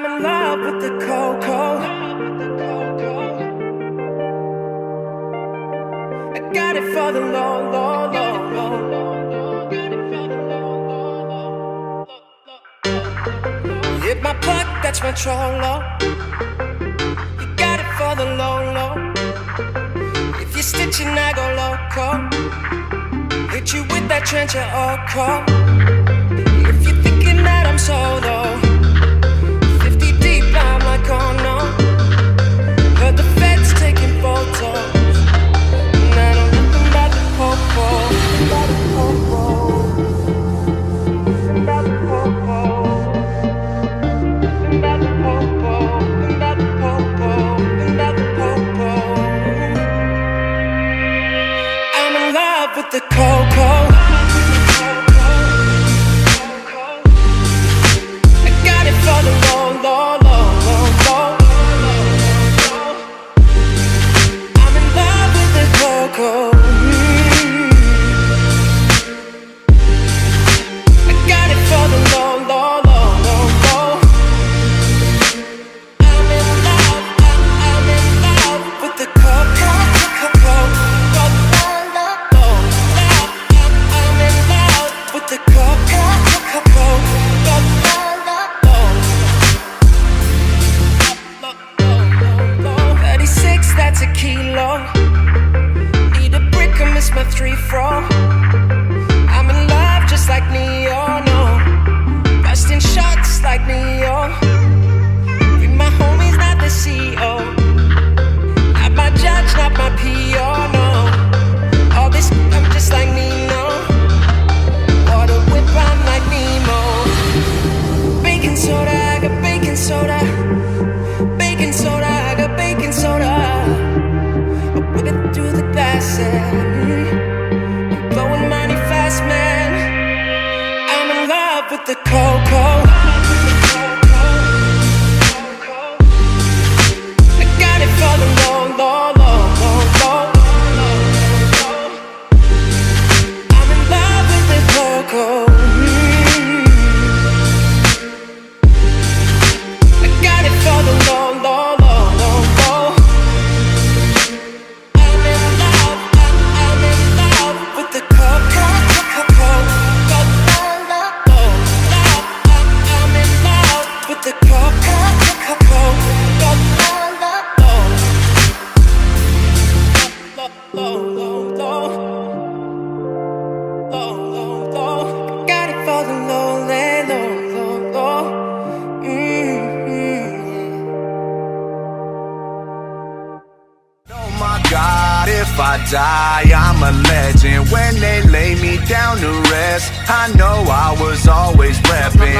I'm in love with the cocoa. I got it for the low, low, low, low. Hit my plug, that's my trollo. You got it for the low, low. If you're stitching, I go loco. Hit you with that trench or oko. If you're thinking that I'm solo, 50 deep, I'm like, oh no. Heard the feds taking photos, and I know nothing about the popo. About the popo. About the popo. About the popo. About the popo. About the popo. I'm in love with the cocoa. For the low, low, low, low, low. I'm in love with the cocoa. I got it for the low, low, low, low, low. I'm in love with the cocoa, cocoa. I'm in love with the cocoa, cocoa. 36, that's a kilo. Need a brick, I miss my 3-4. I'm in love just like Neo, no. Busting shots like Neo. With my homies, not the CEO. Not my judge, not my PO, no. All this, I'm just like Nino. Water whip, I'm like Nemo. Baking soda, I got baking soda. Baking soda, I got baking soda. I whip it through the glasses. I'm blowing money fast, man. I'm in love with the cocoa. I got it for the low, low, low, low, low. I'm in love with the cocoa. I got it for the low, low, low, low, low. I'm in love with the cocoa, cocoa. I'm in love with the cocoa, cocoa. Low, low, low. Low, low, low. Got it for the low, low, low, low. Oh my God, if I die, I'm a legend. When they lay me down to rest, I know I was always repping.